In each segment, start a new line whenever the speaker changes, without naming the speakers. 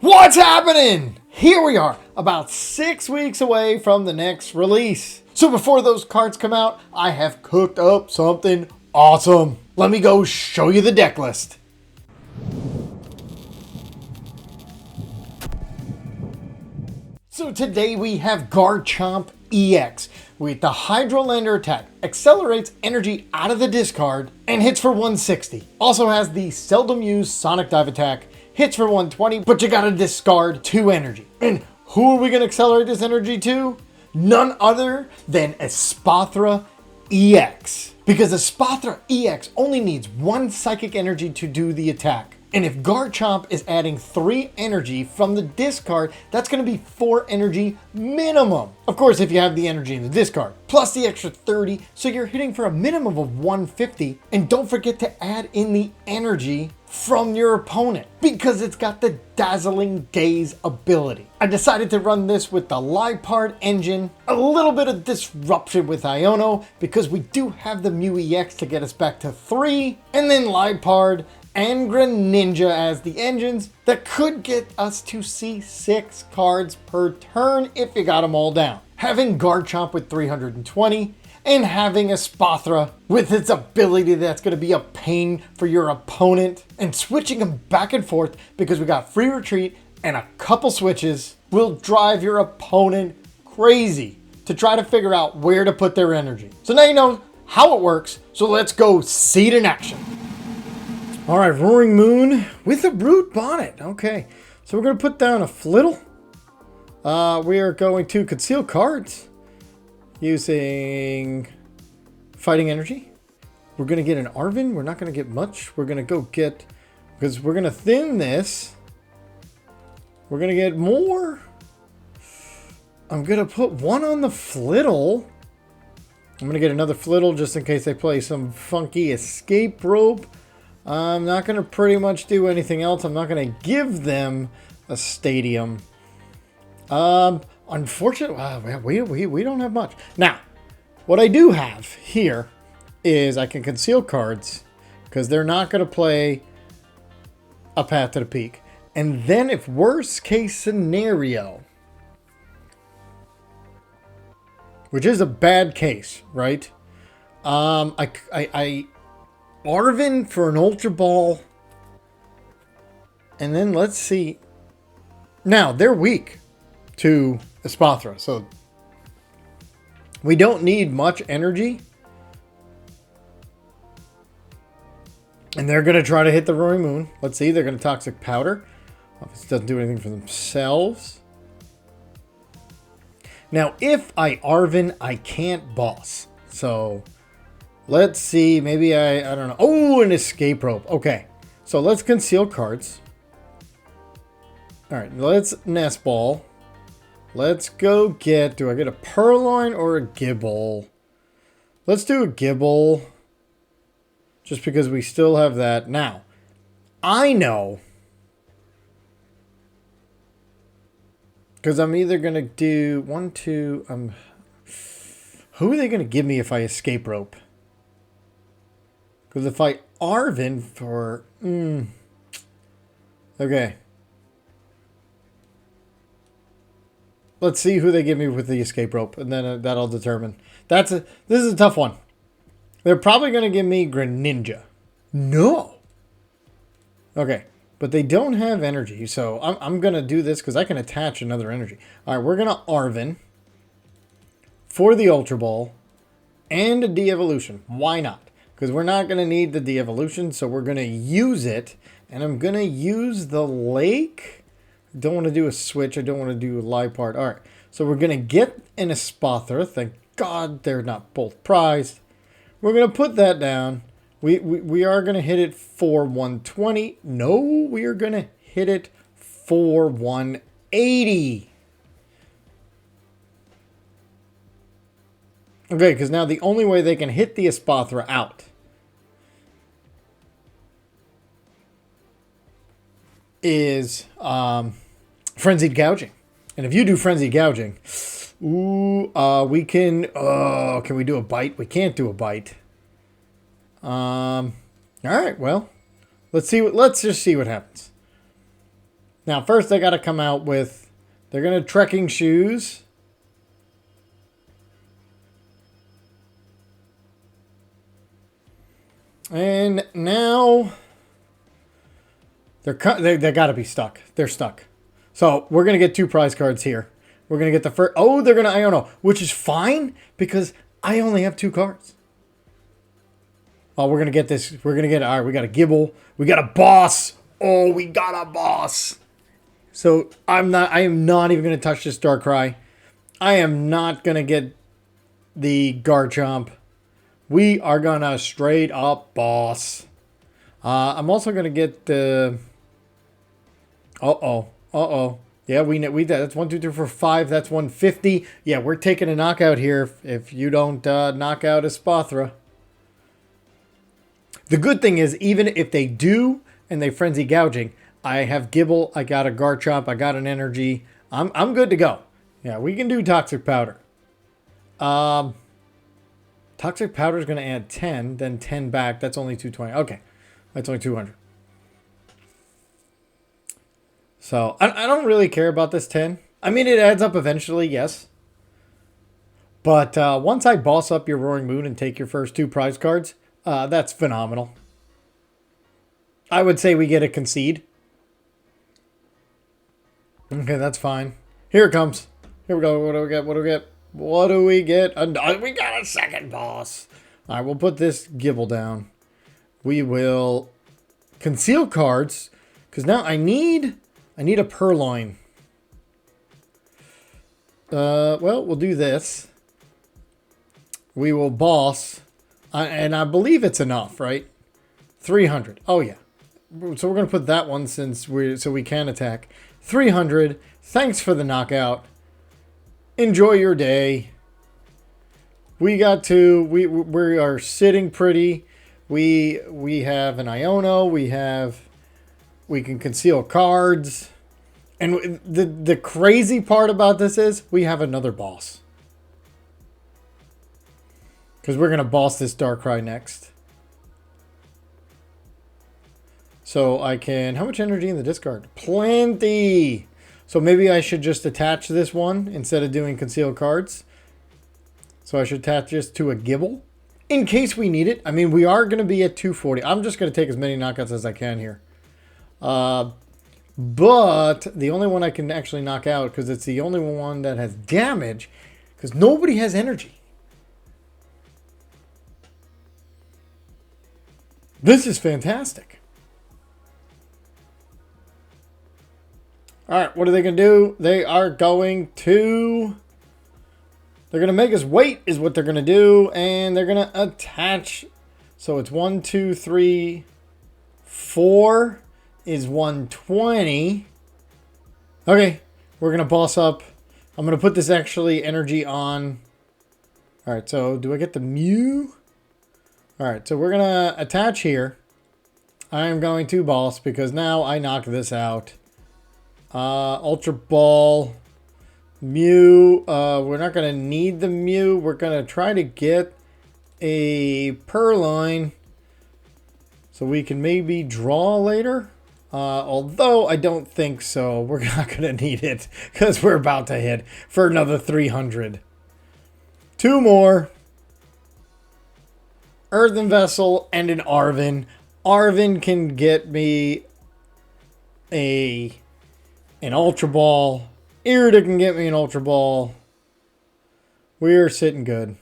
What's happening? Here we are, about 6 weeks away from the next release. So before those cards come out, I have cooked up something awesome. Let me go show you the deck list. So today we have Garchomp EX with the Hydrolander attack, accelerates energy out of the discard and hits for 160. Also has the seldom used Sonic Dive attack, hits for 120, but you gotta discard 2 energy. And who are we gonna accelerate this energy to? None other than Espathra EX. Because Espathra EX only needs 1 psychic energy to do the attack. And if Garchomp is adding 3 energy from the discard, that's going to be 4 energy minimum. Of course, if you have the energy in the discard, plus the extra 30, so you're hitting for a minimum of 150. And don't forget to add in the energy from your opponent, because it's got the Dazzling Gaze ability. I decided to run this with the Liepard engine, a little bit of disruption with Iono, because we do have the Mew EX to get us back to 3, and then Liepard and Greninja as the engines that could get us to see 6 cards per turn if you got them all down. Having Garchomp with 320 and having Espathra with its ability that's going to be a pain for your opponent, and switching them back and forth because we got free retreat and a couple switches will drive your opponent crazy to try to figure out where to put their energy. So now you know how it works, so let's go see it in action. All right, Roaring Moon with a Root Bonnet. Okay, so we're going to put down a Flittle. We are going to conceal cards using Fighting Energy. We're going to get an Arven. We're not going to get much. We're going to go get, because we're going to thin this. We're going to get more. I'm going to put 1 on the Flittle. I'm going to get another Flittle just in case they play some funky Escape Rope. I'm not going to pretty much do anything else. I'm not going to give them a stadium. Unfortunately, we don't have much. Now, what I do have here is I can conceal cards because they're not going to play a Path to the Peak. And then if worst case scenario, which is a bad case, right? Arven for an Ultra Ball. And then let's see. Now, they're weak to Espathra, so we don't need much energy. And they're going to try to hit the Roaring Moon. Let's see, they're going to Toxic Powder. This doesn't do anything for themselves. Now, if I Arven, I can't boss. So let's see, maybe I don't know. Oh, an Escape Rope. Okay, so let's conceal cards. All right, let's Nest Ball. Let's go get, do I get a Purrloin or a Gible? Let's do a Gible, just because we still have that. Now, I know, because I'm either going to do 1, 2, who are they going to give me if I Escape Rope? Because if I Arven for... Okay. Let's see who they give me with the Escape Rope, and then that'll determine. This is a tough one. They're probably going to give me Greninja. No. Okay. But they don't have energy, so I'm going to do this because I can attach another energy. All right, we're going to Arven for the Ultra Ball and a De-Evolution. Why not? Because we're not going to need the De-Evolution, so we're going to use it. And I'm going to use the Lake. Don't want to do a switch. I don't want to do a Liepard. All right, so we're going to get an Espathra. Thank God they're not both prized. We're going to put that down. We are going to hit it for 120. No, we are going to hit it for 180. Okay, because now the only way they can hit the Espathra out is Frenzied Gouging. And if you do Frenzied Gouging, we can... can we do a bite? We can't do a bite. All right, well, let's just see what happens. Now, first they got to come out with, they're going to trekking shoes. And now they got to be stuck. They're stuck. So we're going to get 2 prize cards here. We're going to get the first. Oh, they're going to Iono, which is fine because I only have 2 cards. Oh, we're going to get this. We're going to get, all right, we got a Gible. We got a boss. Oh, we got a boss. So I am not even going to touch this Darkrai. I am not going to get the Garchomp. We are going to straight up boss. I'm also going to get the... Uh-oh. Yeah, we that's 1, 2, 3, 4, 5. That's 150. Yeah, we're taking a knockout here if you don't knock out Espathra. The good thing is, even if they do and they frenzy gouging, I have Gible, I got a Garchomp, I got an energy. I'm good to go. Yeah, we can do Toxic Powder. Toxic Powder is going to add 10, then 10 back. That's only 220. Okay, that's only 200. So, I don't really care about this 10. I mean, it adds up eventually, yes. But once I boss up your Roaring Moon and take your first 2 prize cards, that's phenomenal. I would say we get a concede. Okay, that's fine. Here it comes. Here we go. What do we get? What do we get? What do we get? We got a second boss. All right, we'll put this Gible down. We will conceal cards because now I need a Purrloin. Well, we'll do this. We will boss, and I believe it's enough, right? 300. Oh yeah. So we're gonna put that one so we can attack. 300. Thanks for the knockout. Enjoy your day. We got to. We are sitting pretty. We have an Iono. We can conceal cards. And the crazy part about this is we have another boss. Because we're going to boss this Darkrai next. So I can... How much energy in the discard? Plenty! So maybe I should just attach this one instead of doing concealed cards. So I should attach this to a Gible. In case we need it. I mean, we are going to be at 240. I'm just going to take as many knockouts as I can here. But the only one I can actually knock out, because it's the only one that has damage, because nobody has energy. This is fantastic. All right, what are they going to do? They are going to... They're going to make us wait is what they're going to do. And they're going to attach. So it's 1, 2, 3, 4 is 120. Okay, we're going to boss up. I'm going to put this actually energy on. All right, so do I get the Mew? All right, so we're going to attach here. I am going to boss because now I knock this out. Ultra Ball, Mew. We're not going to need the Mew. We're going to try to get a Purrloin so we can maybe draw later. Although I don't think so. We're not going to need it because we're about to hit for another 300. 2 more. Earthen Vessel and an Arven. Arven can get me an Ultra Ball. Irida can get me an Ultra Ball. We're sitting good.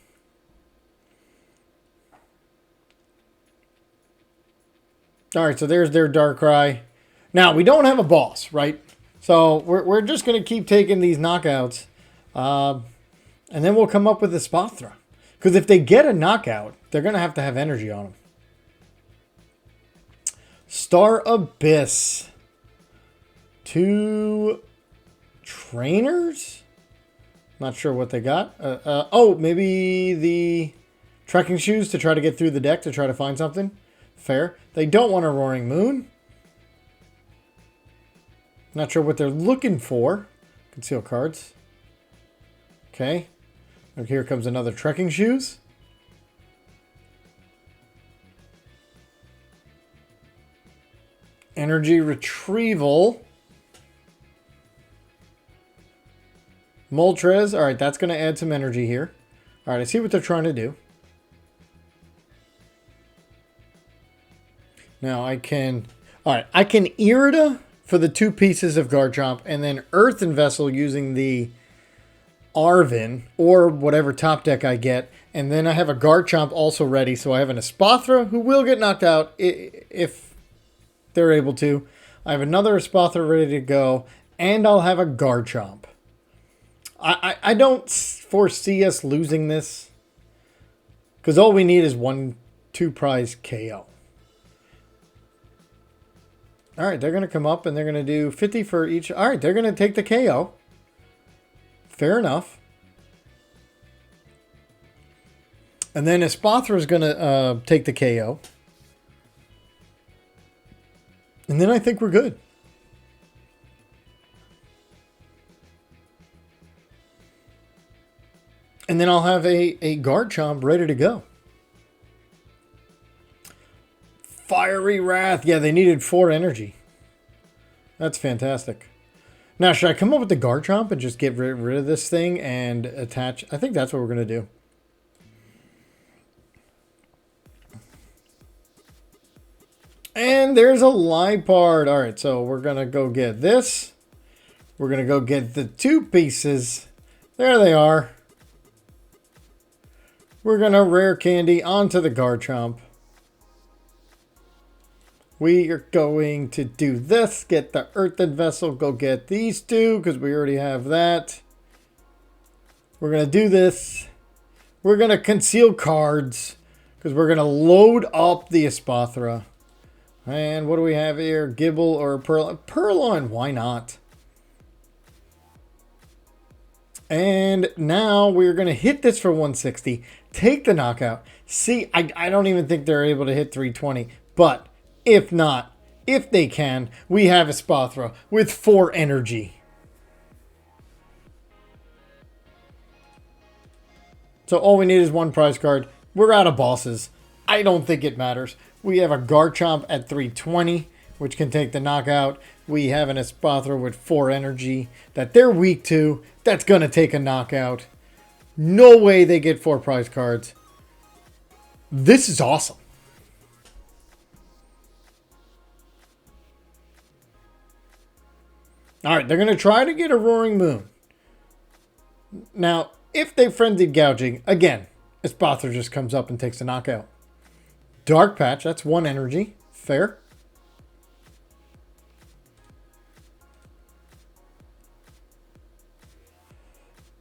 Alright, so there's their Darkrai. Now, we don't have a boss, right? So, we're just going to keep taking these knockouts. And then we'll come up with a Espathra. Because if they get a knockout, they're going to have energy on them. Star Abyss. 2 trainers? Not sure what they got. Oh, maybe the trekking shoes to try to get through the deck to try to find something. Fair. They don't want a Roaring Moon. Not sure what they're looking for. Conceal cards. Okay. And here comes another trekking shoes. Energy retrieval. Moltres. All right, that's going to add some energy here. All right, I see what they're trying to do. Now I can... All right, I can Irida for the 2 pieces of Garchomp, and then Earthen Vessel using the Arven, or whatever top deck I get. And then I have a Garchomp also ready, so I have an Espathra who will get knocked out if they're able to. I have another Espathra ready to go, and I'll have a Garchomp. I don't foresee us losing this, because all we need is 1/2 prize KO. All right, they're going to come up and they're going to do 50 for each. All right, they're going to take the KO. Fair enough. And then Espathra is going to take the KO. And then I think we're good. And then I'll have a Garchomp ready to go. Fiery Wrath. Yeah, they needed 4 energy. That's fantastic. Now, should I come up with the Garchomp and just get rid of this thing and attach? I think that's what we're going to do. And there's a Liepard. All right, so we're going to go get this. We're going to go get the 2 pieces. There they are. We're going to Rare Candy onto the Garchomp. We are going to do this. Get the Earthen Vessel. Go get these 2 because we already have that. We're going to do this. We're going to conceal cards because we're going to load up the Espathra. And what do we have here? Gible or Purrloin? Purrloin, why not? And now we're going to hit this for 160. Take the knockout. See, I don't even think they're able to hit 320. But if not, if they can, we have Espathra with 4 energy. So all we need is 1 prize card. We're out of bosses. I don't think it matters. We have a Garchomp at 320, which can take the knockout. We have an Espathra with 4 energy that they're weak to. That's going to take a knockout. No way they get 4 prize cards. This is awesome. All right, they're going to try to get a Roaring Moon. Now, if they Frenzied Gouging, again, Espathra just comes up and takes a knockout. Dark Patch, that's 1 energy. Fair.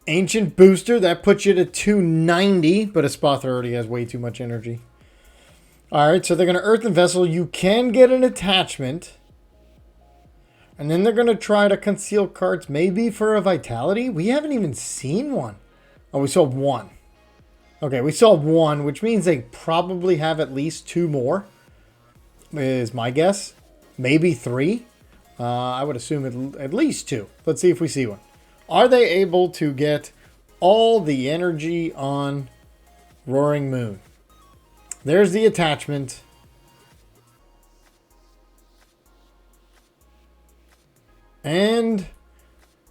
Ancient Booster, that puts you to 290, but Espathra already has way too much energy. All right, so they're going to Earthen Vessel. You can get an attachment. And then they're going to try to conceal cards, maybe for a Vitality. We haven't even seen one. Oh, we saw 1. Okay, we saw 1, which means they probably have at least 2 more, is my guess. Maybe 3. I would assume at least 2. Let's see if we see one. Are they able to get all the energy on Roaring Moon? There's the attachment. And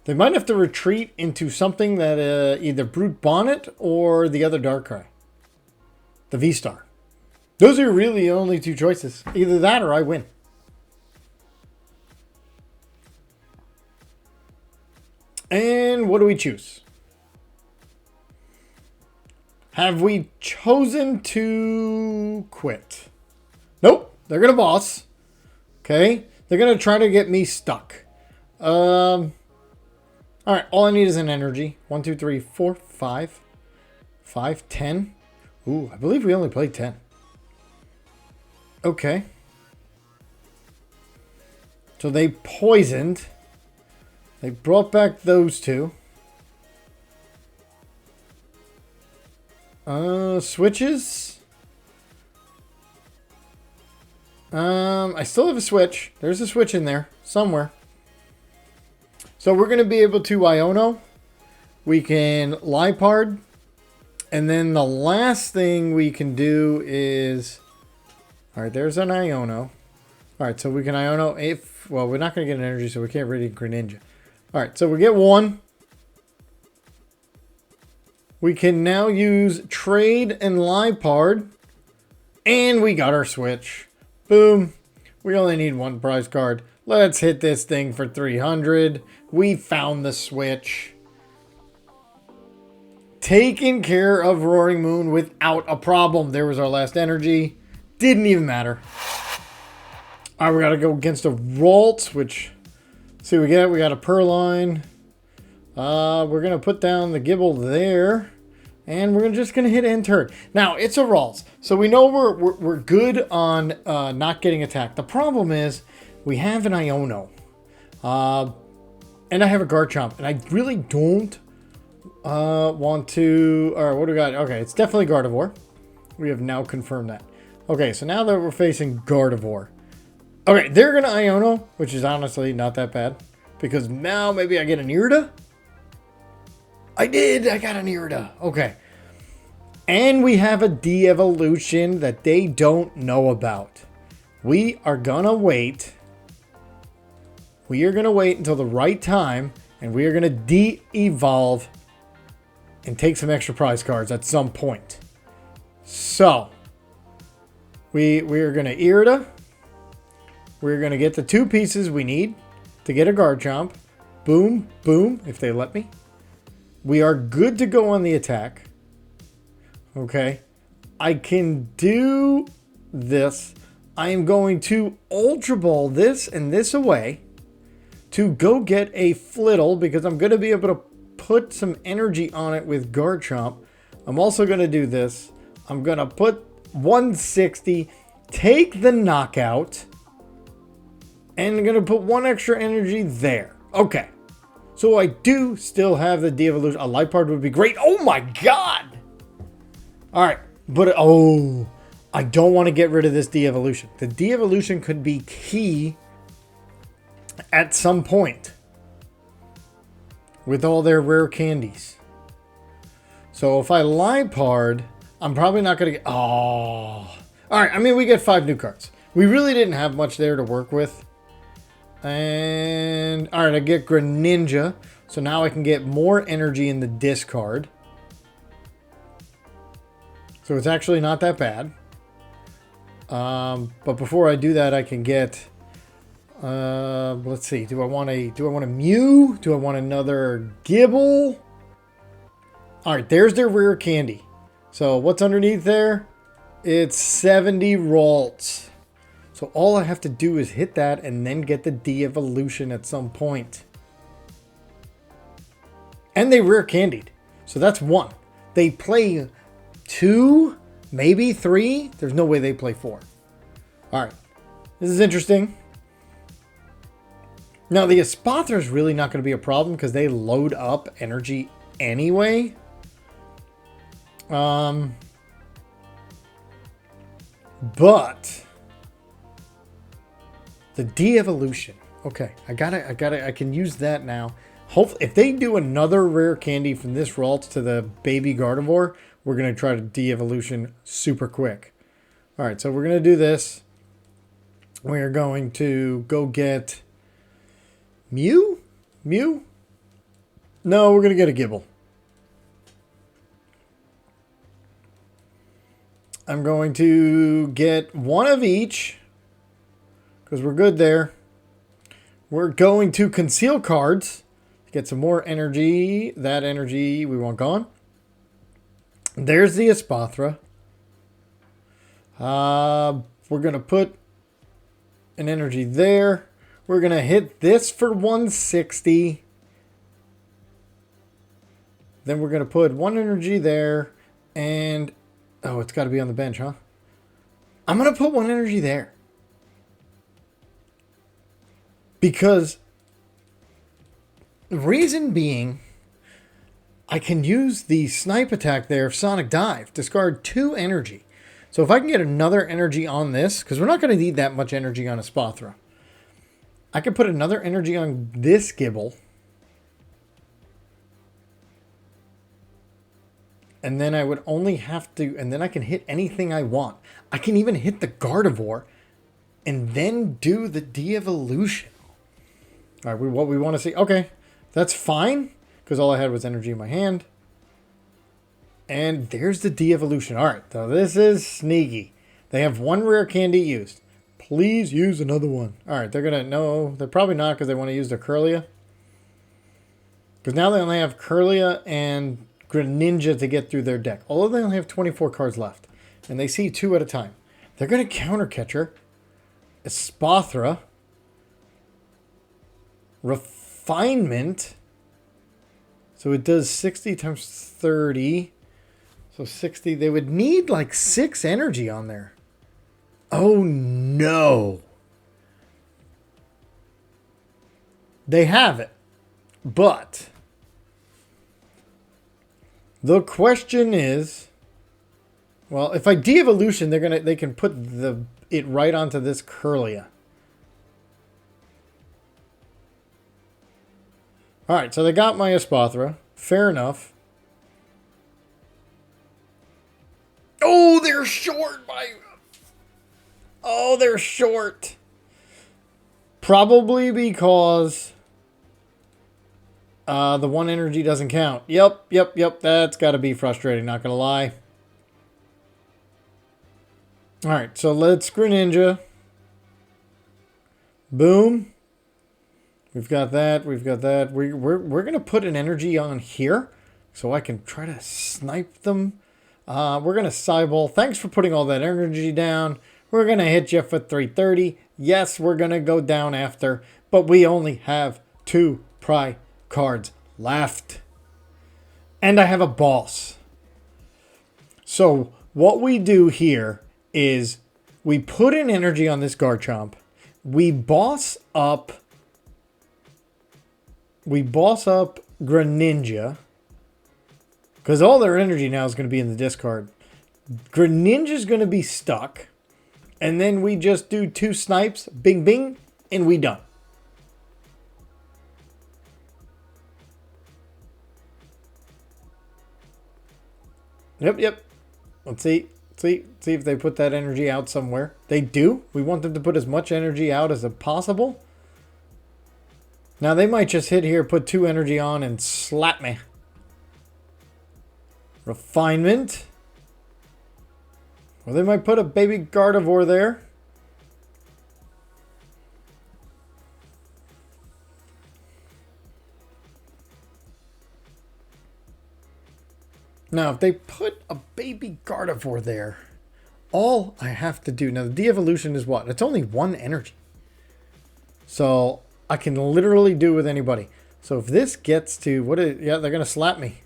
they might have to retreat into something that either Brute Bonnet or the other Darkrai. The V-Star. Those are really the only 2 choices. Either that or I win. And what do we choose? Have we chosen to quit? Nope. They're going to boss. Okay. They're going to try to get me stuck. All right, all I need is an energy. 1, 2, 3, 4, 5. 5, 10. Ooh, I believe we only played 10. Okay. So they poisoned. They brought back those 2. Switches. I still have a switch. There's a switch in there somewhere. So we're going to be able to Iono. We can Liepard. And then the last thing we can do is... All right, there's an Iono. All right, so we can Iono if... Well, we're not going to get an energy, so we can't Radiant Greninja. All right, so we get 1. We can now use Trade and Liepard. And we got our Switch. Boom. We only need one prize card. Let's hit this thing for 300. We found the Switch. Taking care of Roaring Moon without a problem. There was our last energy. Didn't even matter. All right, we got to go against a Ralts, which... see what we get. We got a Purrloin. We're going to put down the Gible there. And we're just going to hit end turn. Now, it's a Ralts. So we know we're good on not getting attacked. The problem is we have an Iono. And I have a Garchomp. And I really don't want to... all right, what do we got? Okay, it's definitely Gardevoir. We have now confirmed that. Okay, so now that we're facing Gardevoir. Okay, they're going to Iono, which is honestly not that bad. Because now maybe I get an Irida? I did! I got an Irida. Okay. And we have a de-evolution that they don't know about. We are going to wait. We are going to wait until the right time. And we are going to de-evolve. And take some extra prize cards at some point. So. We are going to Irida. We're going to get the 2 pieces we need to get a Garchomp. Boom, boom, if they let me. We are good to go on the attack. Okay. I can do this. I am going to Ultra Ball this and this away to go get a Flittle because I'm going to be able to put some energy on it with Garchomp. I'm also going to do this. I'm going to put 160, take the knockout, and I'm going to put 1 extra energy there. Okay. So I do still have the de-evolution. A Liepard would be great. Oh my god! Alright. But, oh, I don't want to get rid of this de-evolution. The de-evolution could be key at some point with all their rare candies. So if I Liepard, I'm probably not going to get... oh. Alright, I mean, we get 5 new cards. We really didn't have much there to work with. And, alright, I get Greninja. So now I can get more energy in the discard. So it's actually not that bad. But before I do that, I can get... let's see. Do I want a Mew? Do I want another Gible? Alright, there's their rare candy. So what's underneath there? It's 70 Ralts. So all I have to do is hit that and then get the de-evolution at some point. And they rare candied. So that's 1. They play 2, maybe 3. There's no way they play 4. Alright. This is interesting. Now the Espathra is really not going to be a problem because they load up energy anyway. But the de-evolution. Okay, I can use that now. Hopefully, if they do another rare candy from this Ralts to the baby Gardevoir, we're going to try to de-evolution super quick. All right, so we're going to do this. We're going to go get Mew? Mew? No, we're going to get a Gible. I'm going to get 1 of each because we're good there. We're going to conceal cards to get some more energy. That energy we want gone. There's the Espathra. We're going to put an energy there. We're going to hit this for 160. Then we're going to put 1 energy there. And, oh, it's got to be on the bench, huh? I'm going to put 1 energy there. Because the reason being, I can use the Snipe attack there of Sonic Dive. Discard 2 energy. So if I can get another energy on this, because we're not going to need that much energy on Espathra. I could put another energy on this Gible. And then I would only have to, and then I can hit anything I want. I can even hit the Gardevoir and then do the de-evolution. All right, what we want to see. Okay, that's fine because all I had was energy in my hand. And there's the de-evolution. All right, so this is sneaky. They have one rare candy used. Please use another one. All right, they're going to... No, they're probably not because they want to use their Kirlia. Because now they only have Kirlia and Greninja to get through their deck. Although they only have 24 cards left. And they see 2 at a time. They're going to counter Catcher. Espathra. Refinement. So it does 60 times 30. So 60. They would need like 6 energy on there. Oh no. They have it. But the question is, well, if I de-evolution, they can put it right onto this Kirlia. All right, so they got my Espathra. Fair enough. Oh, they're short by... Oh, they're short. Probably because the 1 energy doesn't count. Yep. That's got to be frustrating, not going to lie. All right, so let's Greninja. Boom. We've got that. We're going to put an energy on here so I can try to snipe them. We're going to Cyball. Thanks for putting all that energy down. We're going to hit you for 330. Yes, we're going to go down after, but we only have 2 pry cards left. And I have a boss. So what we do here is we put an energy on this Garchomp. We boss up Greninja. Because all their energy now is going to be in the discard. Greninja's going to be stuck. And then we just do 2 snipes, bing, bing, and we done. Yep. Let's see if they put that energy out somewhere. They do. We want them to put as much energy out as possible. Now they might just hit here, put 2 energy on, and slap me. Refinement. Well, they might put a baby Gardevoir there. Now, if they put a baby Gardevoir there, all I have to do... Now, the de-evolution is what? It's only 1 energy. So, I can literally do with anybody. So, if this gets to... yeah, they're going to slap me.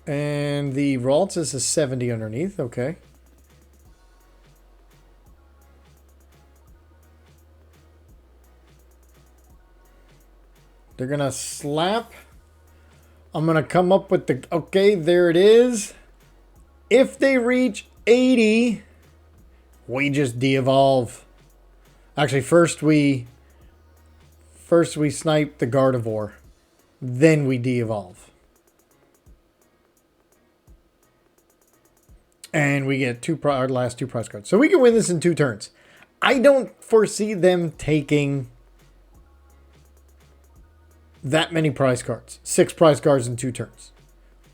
And the Ralts is a 70 underneath. Okay. They're going to slap. I'm going to come up with the... Okay, there it is. If they reach 80, we just de-evolve. Actually, first we snipe the Gardevoir. Then we de-evolve. And we get our last 2 prize cards. So we can win this in 2 turns. I don't foresee them taking that many prize cards. 6 prize cards in 2 turns.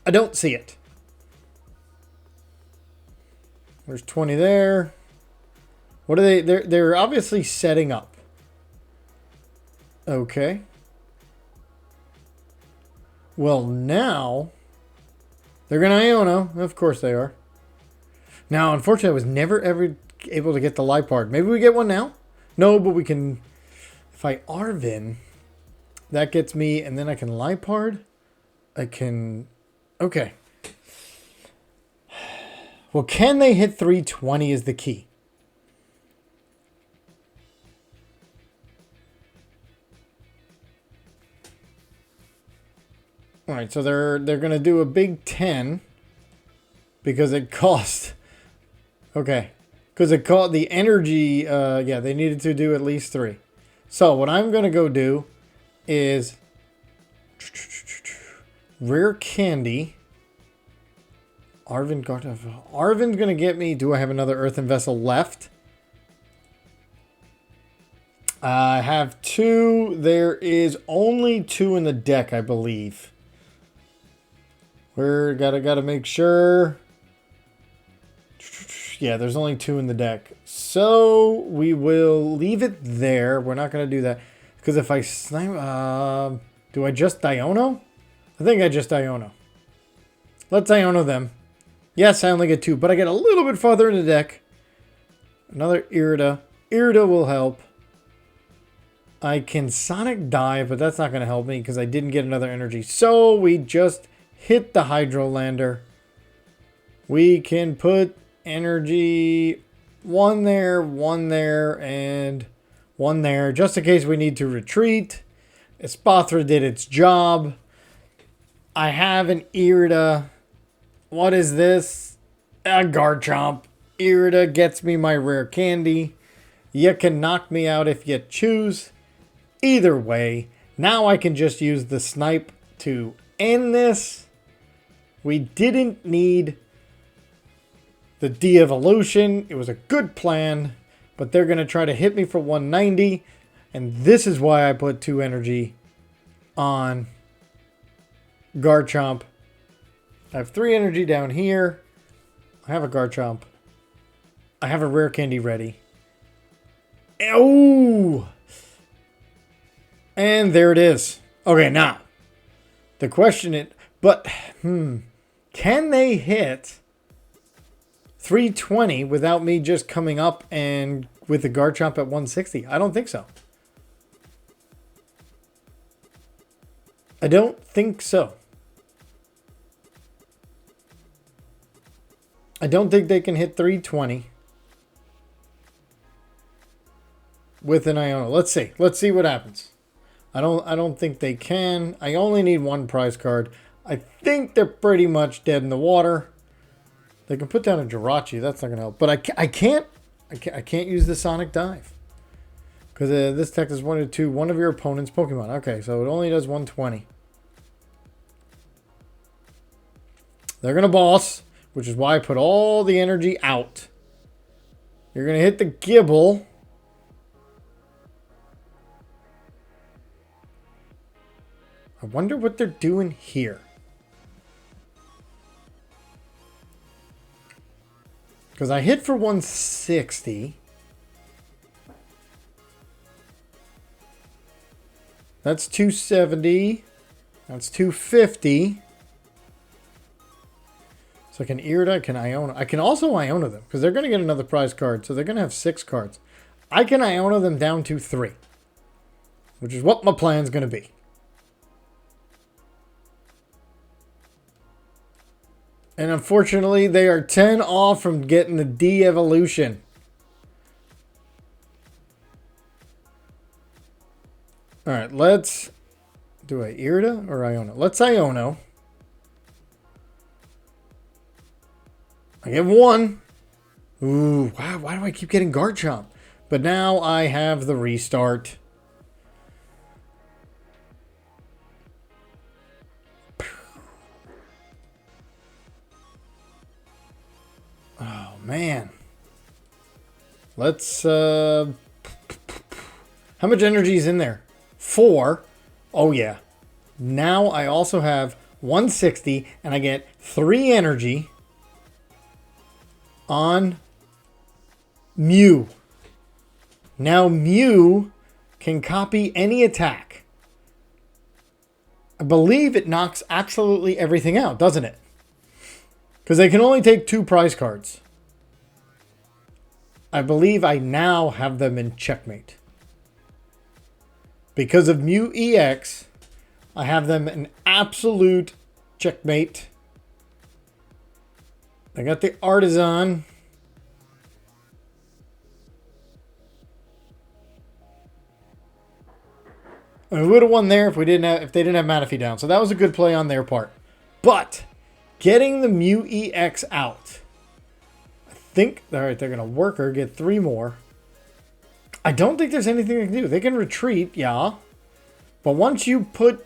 I don't see it. There's 20 there. What are they? They're obviously setting up. Okay. Well, now they're going to Iono. Of course they are. Now, unfortunately, I was never ever able to get the Liepard. Maybe we get one now? No, but we can... If I Arven, that gets me, and then I can Liepard. I can... Okay. Well, can they hit 320 is the key. All right, so they're going to do a big 10 because it cost... Okay, because it caught the energy, yeah, they needed to do at least 3. So what I'm going to go do is Rare Candy. Arven's going to get me. Do I have another Earthen Vessel left? I have 2. There is only 2 in the deck, I believe. We're gotta make sure. Yeah, there's only 2 in the deck. So we will leave it there. We're not going to do that. Because if I snipe... do I just Iono? I think I just Iono. Let's Iono them. Yes, I only get 2, but I get a little bit farther in the deck. Another Irida. Irida will help. I can Sonic Dive, but that's not going to help me because I didn't get another energy. So we just hit the Hydrolander. We can put energy 1 there, 1 there, and 1 there, just in case we need to retreat. Espathra did its job. I have an Irida. What is this? A Garchomp. Irida gets me my rare candy. You can knock me out if you choose. Either way, now I can just use the Snipe to end this. We didn't need the Devolution. It was a good plan, but they're going to try to hit me for 190. And this is why I put 2 energy on Garchomp. I have 3 energy down here. I have a Garchomp. I have a rare candy ready. Oh! And there it is. Okay, now, the question is, can they hit 320 without me just coming up and with the Garchomp at 160? I don't think so. I don't think so. I don't think they can hit 320 with an Iono. Let's see. Let's see what happens. I don't think they can. I only need 1 prize card. I think they're pretty much dead in the water. They can put down a Jirachi. That's not going to help. But I can't use the Sonic Dive. Because this tech is 1 to one of your opponent's Pokemon. Okay, so it only does 120. They're going to boss, which is why I put all the energy out. You're going to hit the Gible. I wonder what they're doing here. Because I hit for 160. That's 270. That's 250. So I can Irida, I can Iono. I can also Iono them because they're going to get another prize card. So they're going to have 6 cards. I can Iono them down to 3. Which is what my plan's going to be. And unfortunately, they are 10 off from getting the de-evolution. Alright, let's... Do I Irida or Iono? Let's Iono. I get 1. Ooh, wow, why do I keep getting Garchomp? But now I have the restart. Oh, man. Let's, how much energy is in there? 4. Oh, yeah. Now I also have 160, and I get 3 energy on Mew. Now Mew can copy any attack. I believe it knocks absolutely everything out, doesn't it? Because they can only take 2 prize cards. I believe I now have them in checkmate. Because of Mew EX, I have them in absolute checkmate. I got the Artisan. And we would have won there if they didn't have Manaphy down. So that was a good play on their part. But getting the Mew EX out, I think, all right, they're going to work her, get 3 more. I don't think there's anything they can do. They can retreat, yeah. But once you put,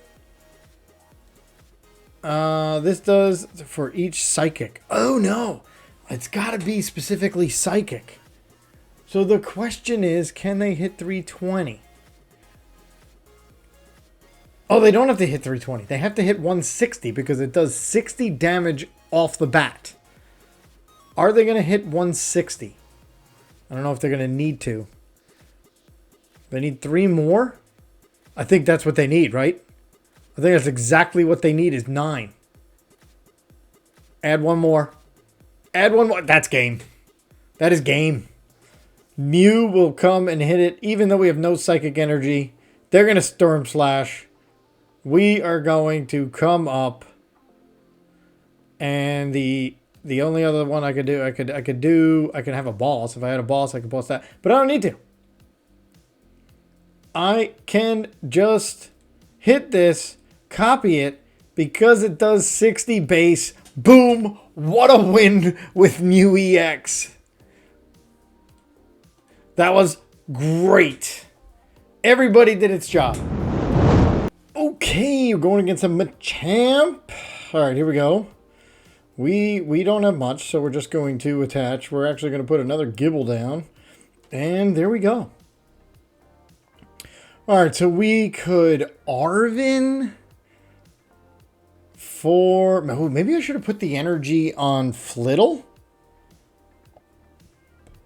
this does for each Psychic. Oh no, it's got to be specifically Psychic. So the question is, can they hit 320? Oh, they don't have to hit 320. They have to hit 160 because it does 60 damage off the bat. Are they going to hit 160? I don't know if they're going to need to. They need 3 more? I think that's what they need, right? I think that's exactly what they need is 9. Add 1 more. Add 1 more. That's game. That is game. Mew will come and hit it even though we have no psychic energy. They're going to Storm Slash. We are going to come up. And the only other one I could do, I could have a boss. If I had a boss, I could boss that. But I don't need to. I can just hit this, copy it, because it does 60 base. Boom! What a win with Mew EX. That was great. Everybody did its job. Okay, we're going against a Machamp. All right, here we go. We don't have much, so we're just going to attach. We're actually going to put another Gible down. And there we go. All right, so we could Arven for... Oh, maybe I should have put the energy on Flittle.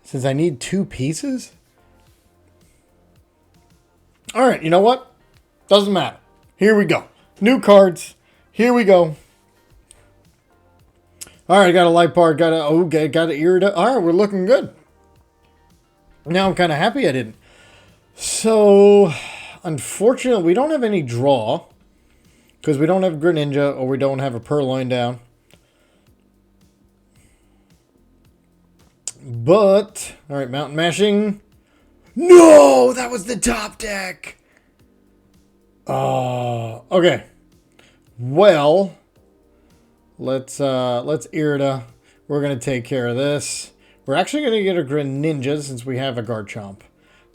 Since I need 2 pieces. All right, you know what? Doesn't matter. Here we go. New cards. Here we go. All right, got a Liepard, got an Irida. All right, we're looking good. Now I'm kind of happy I didn't. So, unfortunately, we don't have any draw. Because we don't have Greninja or we don't have a Purrloin down. But, all right, Mountain Mashing. No, that was the top deck. Okay. Well, let's Irida. We're going to take care of this. We're actually going to get a Greninja since we have a Garchomp.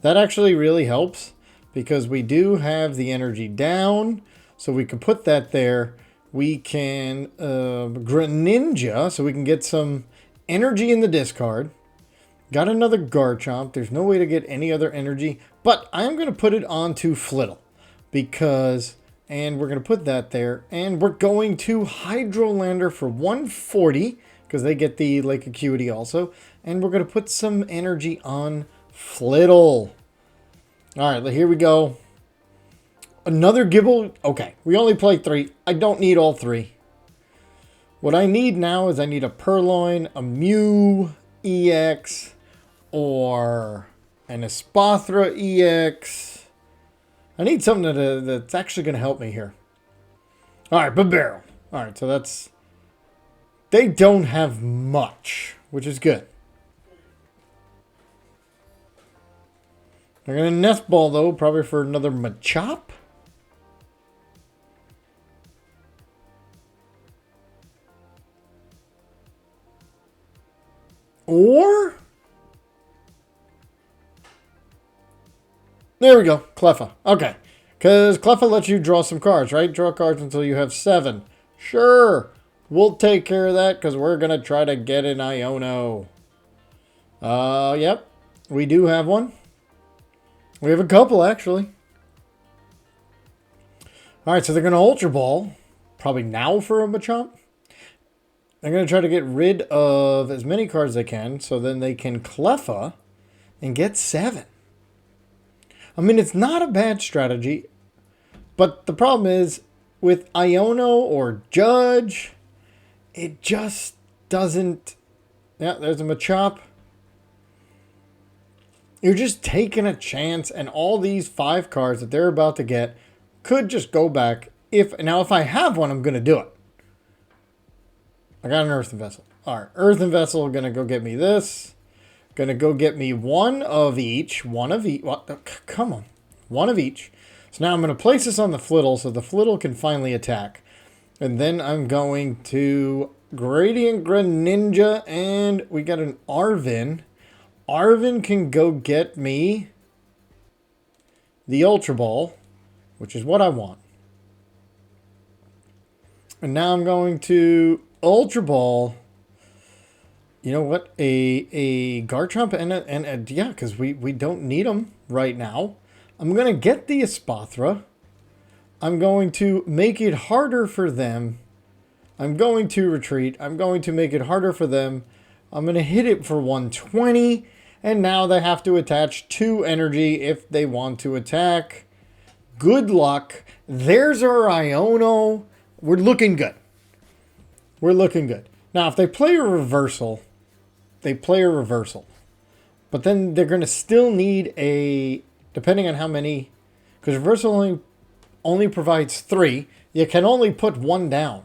That actually really helps because we do have the energy down. So we can put that there. We can Greninja so we can get some energy in the discard. Got another Garchomp. There's no way to get any other energy. But I am going to put it onto Flittle. Because... And we're going to put that there. And we're going to Hydrolander for 140. Because they get the Lake Acuity also. And we're going to put some energy on Flittle. Alright, here we go. Another Gible. Okay, we only play 3. I don't need all 3. What I need now is I need a Purrloin, a Mew EX, or an Espathra EX. I need something that's actually going to help me here. Alright, Barrel. Alright, so that's... They don't have much, which is good. They're going to Nest Ball, though, probably for another Machamp. Or... There we go. Klawf. Okay. Because Klawf lets you draw some cards, right? Draw cards until you have 7. Sure. We'll take care of that because we're going to try to get an Iono. Yep. We do have one. We have a couple, actually. Alright, so they're going to Ultra Ball. Probably now for a Machamp. They're going to try to get rid of as many cards as they can. So then they can Klawf and get 7. I mean, it's not a bad strategy. But the problem is, with Iono or Judge, it just doesn't... Yeah, there's a Machamp. You're just taking a chance, and all these 5 cards that they're about to get could just go back. Now, if I have one, I'm going to do it. I got an Earthen Vessel. Alright, Earthen Vessel, going to go get me this. Going to go get me one of each. One of each. What? Come on. One of each. So now I'm going to place this on the Flittle so the Flittle can finally attack. And then I'm going to Radiant Greninja, and we got an Arven. Arven can go get me the Ultra Ball, which is what I want. And now I'm going to Ultra Ball. You know what? A Garchomp and yeah, because we don't need them right now. I'm going to get the Espathra. I'm going to make it harder for them. I'm going to retreat. I'm going to make it harder for them. I'm going to hit it for 120. And now they have to attach 2 energy if they want to attack. Good luck. There's our Iono. We're looking good. We're looking good. Now, if they play a reversal, they play a reversal. But then they're going to still need a, depending on how many, because reversal only provides 3. You can only put 1 down.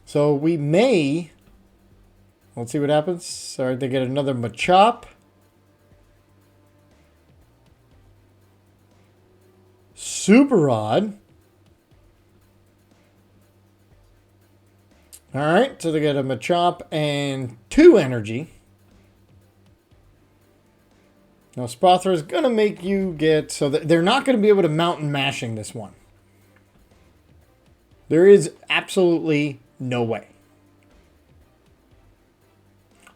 So we may, let's see what happens. All right, they get another Machamp. Super odd. All right, so they get a Machamp and 2 energy. Now, Espathra is going to make you get, so that they're not going to be able to mountain mashing this one. There is absolutely no way.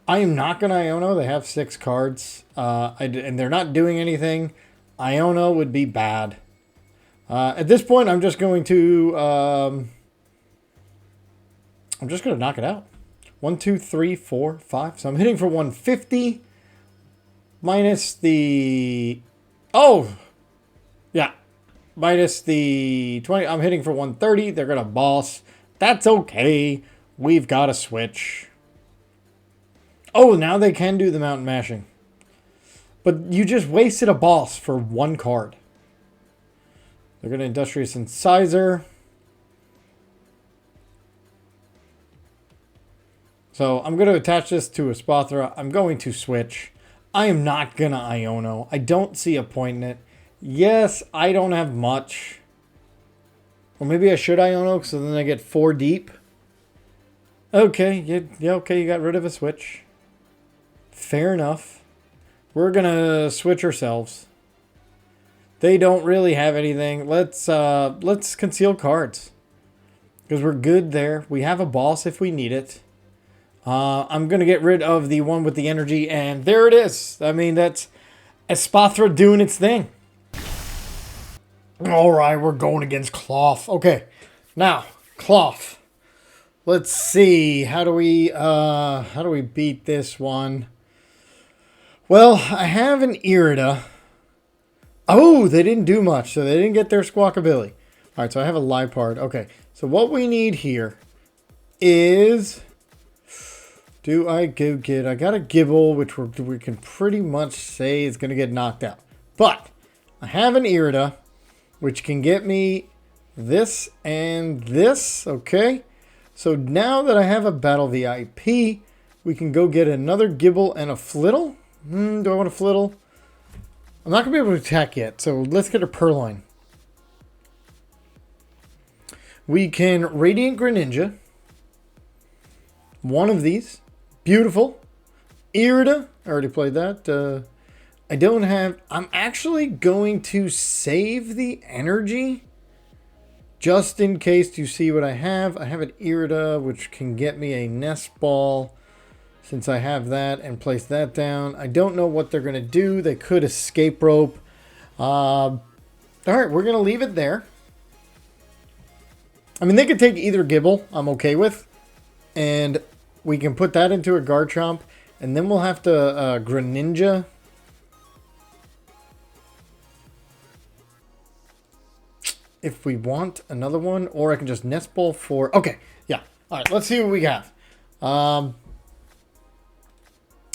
I am not going to Iono. They have 6 cards, and they're not doing anything. Iono would be bad. At this point, I'm just going to knock it out. 1, 2, 3, 4, 5. So I'm hitting for 150 minus the, oh, yeah, minus the 20. I'm hitting for 130. They're going to boss. That's okay. We've got a switch. Oh, now they can do the mountain mashing. But you just wasted a boss for 1 card. They're going to Industrious Incisor. So I'm going to attach this to Espathra. I'm going to switch. I am not going to Iono. I don't see a point in it. Yes, I don't have much. Or maybe I should Iono, so then I get 4 deep. Okay, yeah, okay, you got rid of a switch. Fair enough. We're going to switch ourselves. They don't really have anything. Let's conceal cards. Because we're good there. We have a boss if we need it. I'm going to get rid of the one with the energy, and there it is. I mean, that's Espathra doing its thing. All right, we're going against Klawf. Okay, now, Klawf. Let's see. How do we beat this one? Well, I have an Irida. Oh, they didn't do much, so they didn't get their Squawkabilly. All right, so I have a Liepard. Okay, so what we need here is... I got a Gible, which we can pretty much say is going to get knocked out. But I have an Irida, which can get me this and this, okay? So now that I have a Battle VIP, we can go get another Gible and a Flittle. Do I want a Flittle? I'm not going to be able to attack yet, so let's get a Purrloin. We can Radiant Greninja. One of these. Beautiful. Irida. I already played that. I don't have... I'm actually going to save the energy. Just in case you see what I have. I have an Irida, which can get me a Nest Ball. Since I have that, and place that down. I don't know what they're going to do. They could Escape Rope. Alright, we're going to leave it there. I mean, they could take either Gible. I'm okay with. And... we can put that into a Garchomp, and then we'll have to Greninja. If we want another one, or I can just Nest Ball for... okay, yeah. All right, let's see what we have. All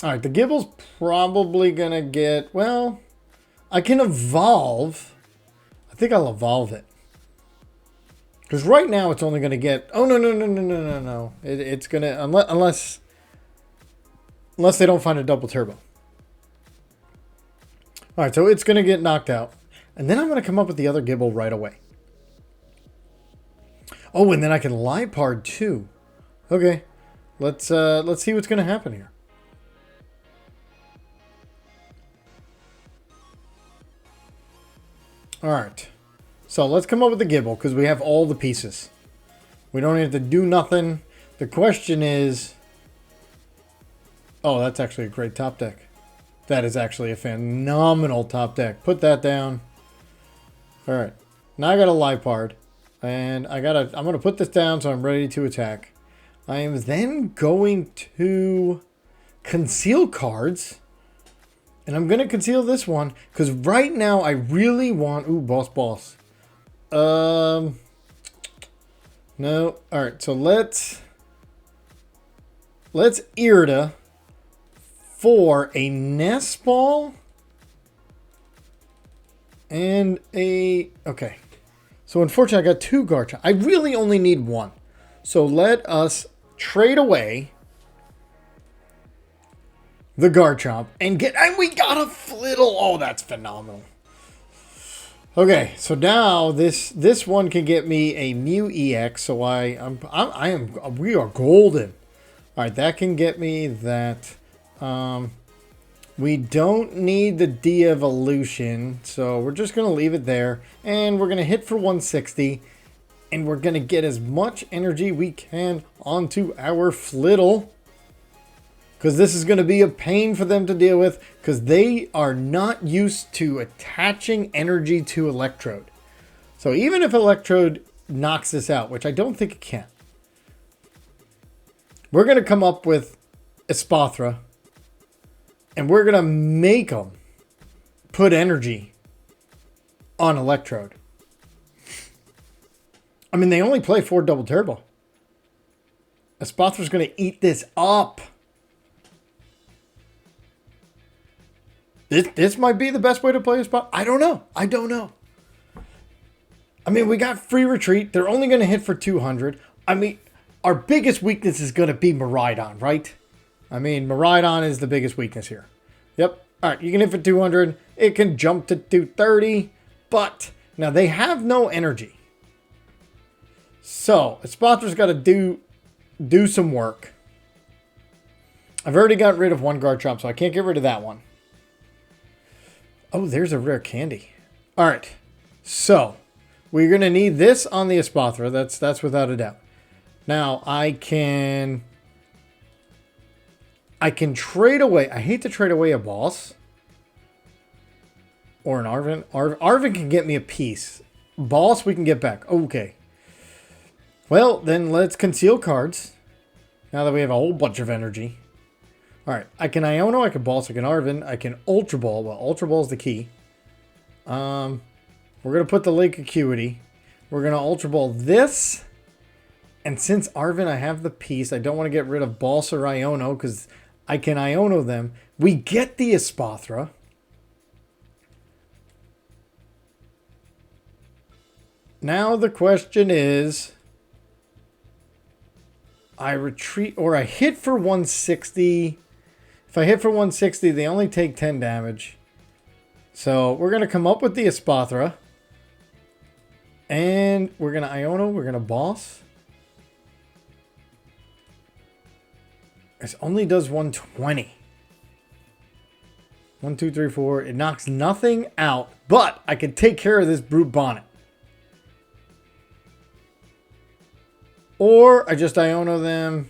right, the Gible's probably going to get... well, I can evolve. I think I'll evolve it. Because right now it's only going to get... oh, no. It's going to... unless they don't find a double turbo. All right, so it's going to get knocked out. And then I'm going to come up with the other Gible right away. Oh, and then I can Liepard too. Okay, let's see what's going to happen here. All right. So let's come up with the Gible because we have all the pieces. We don't have to do nothing. The question is... oh, that's actually a great top deck. That is actually a phenomenal top deck. Put that down. All right. Now I got a Liepard. And I'm going to put this down so I'm ready to attack. I am then going to conceal cards. And I'm going to conceal this one. Because right now I really want... Ooh, boss. No. Alright, so let's Irida for a Nest Ball. And a... Okay. So unfortunately I got 2 Garchomp. I really only need 1. So let us trade away the Garchomp and we got a Flittle. Oh, that's phenomenal. Okay, so now this one can get me a Mew EX. So we are golden. All right, that can get me that. We don't need the Devolution, so we're just going to leave it there. And we're going to hit for 160. And we're going to get as much energy we can onto our Flittle. Because this is going to be a pain for them to deal with. Because they are not used to attaching energy to Electrode. So even if Electrode knocks this out, which I don't think it can. We're going to come up with Espathra. And we're going to make them put energy on Electrode. I mean, they only play 4 double turbo. Espathra's going to eat this up. This might be the best way to play Espathra. I don't know. I mean, we got free retreat. They're only going to hit for 200. I mean, our biggest weakness is going to be Miraidon, right? I mean, Miraidon is the biggest weakness here. Yep. All right, you can hit for 200. It can jump to 230. But now they have no energy. So, Espathra's got to do some work. I've already got rid of 1 Garchomp, so I can't get rid of that one. Oh, there's a Rare Candy. All right. So, we're going to need this on the Espathra. That's without a doubt. Now, I can trade away. I hate to trade away a boss. Or an Arven. Arven can get me a piece. Boss, we can get back. Okay. Well, then let's conceal cards. Now that we have a whole bunch of energy. Alright, I can Iono, I can Boss, I can Arven, I can Ultra Ball. Well, Ultra Ball is the key. We're going to put the Lake Acuity. We're going to Ultra Ball this. And since Arven, I have the piece, I don't want to get rid of Boss or Iono because I can Iono them. We get the Espathra. Now the question is... I retreat or I hit for 160. If I hit for 160, they only take 10 damage. So we're going to come up with the Espathra. And we're going to Iono. We're going to Boss. It only does 120. 1, 2, 3, 4. It knocks nothing out. But I can take care of this Brute Bonnet. Or I just Iono them.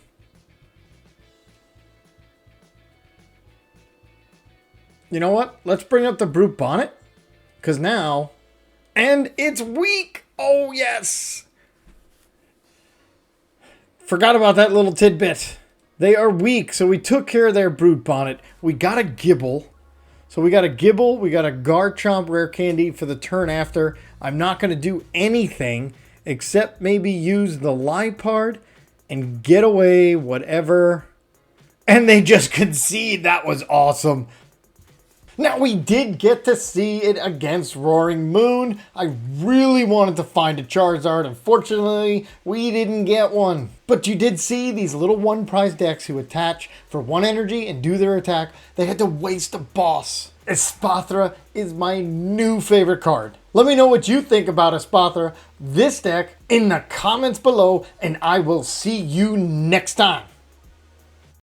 You know what? Let's bring up the Brute Bonnet. Because now... And it's weak! Oh, yes! Forgot about that little tidbit. They are weak, so we took care of their Brute Bonnet. We got a Gible. So we got a Gible. We got a Garchomp Rare Candy for the turn after. I'm not going to do anything... except maybe use the Liepard and get away whatever. And they just concede. That was awesome. Now, we did get to see it against Roaring Moon. I really wanted to find a Charizard. Unfortunately, we didn't get one. But you did see these little 1 prize decks who attach for 1 energy and do their attack. They had to waste a boss. Espathra is my new favorite card. Let me know what you think about Espathra, this deck, in the comments below, and I will see you next time.